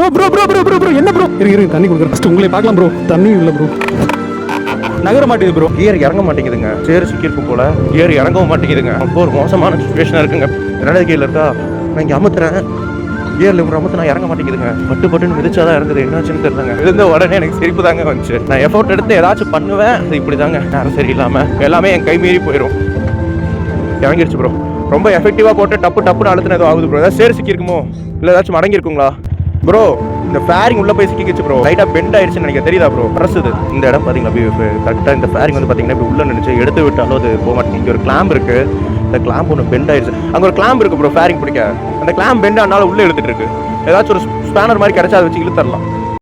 ஓ bro bro bro bro bro என்ன bro இரு தண்ணி கொடுக்குறேன் ஃபர்ஸ்ட் உங்களை பார்க்கலாம் ப்ரோ. தண்ணி இல்லை ப்ரோ, நகர மாட்டேங்குது ப்ரோ. கியர் இறங்க மாட்டேங்குதுங்க. சேர் சிக்கிருக்கு போல, கியர் இறங்கவும் மாட்டேங்குதுங்க. ரொம்ப ஒரு மோசமான சுச்சுவேஷனாக இருக்குங்க. 2வது கியர்ல இருக்கா, நான் இங்கே அமுத்துறேன், கியர்ல ஒரு அமுத்து நான் இறங்க மாட்டேங்குதுங்க. பட்டுன்னு மிதிச்சாதான் இறங்குது, என்னாச்சுன்னு தெரியலங்க. இருந்த உடனே எனக்கு சிரிப்பு தாங்க வந்துச்சு. நான் எஃபோர்ட் எடுத்து ஏதாச்சும் பண்ணுவேன், அது இப்படி தாங்க நேரம் சரியில்லாமல் எல்லாமே என் கை மீறி போயிடும். இறங்கிடுச்சு ப்ரோ. ரொம்ப எஃபெக்டிவாக போட்டு டப்புன்னு அழுத்தின எதுவும் ஆகுது ப்ரோ. ஏதாவது சேர் சிக்கிருக்குமோ இல்லை ஏதாச்சும் மடங்கிருக்குங்களா ப்ரோ? இந்த ஃபேரிங் உள்ள போய் சிக்கிச்சு ப்ரோ. லைட்டாக பெண்ட் ஆயிடுச்சுன்னு நினைக்க, தெரியுதா ப்ரோ? பிரசுது இந்த இடம் பார்த்தீங்களா, கரெக்டாக இந்த ஃபேரிங் வந்து பார்த்தீங்கன்னா இப்படி உள்ள நினைச்சு எடுத்து விட்டாலும் அது போக மாட்டேங்குது. இங்கே ஒரு கிளாம்ப் இருக்கு, இந்த கிளாம்ப் ஒன்று பெண்ட் ஆயிடுச்சு. அங்கே ஒரு கிளாம்ப் இருக்கு ப்ரோ, ஃபேரிங் பிடிக்க. அந்த கிளாம்ப் பெண்ட் ஆனாலும் உள்ளே இழுத்துட்டு இருக்கு. ஏதாச்சும் ஒரு ஸ்பேனர் மாதிரி கிடைச்சா அதை வச்சு இழுத்தரலாம்.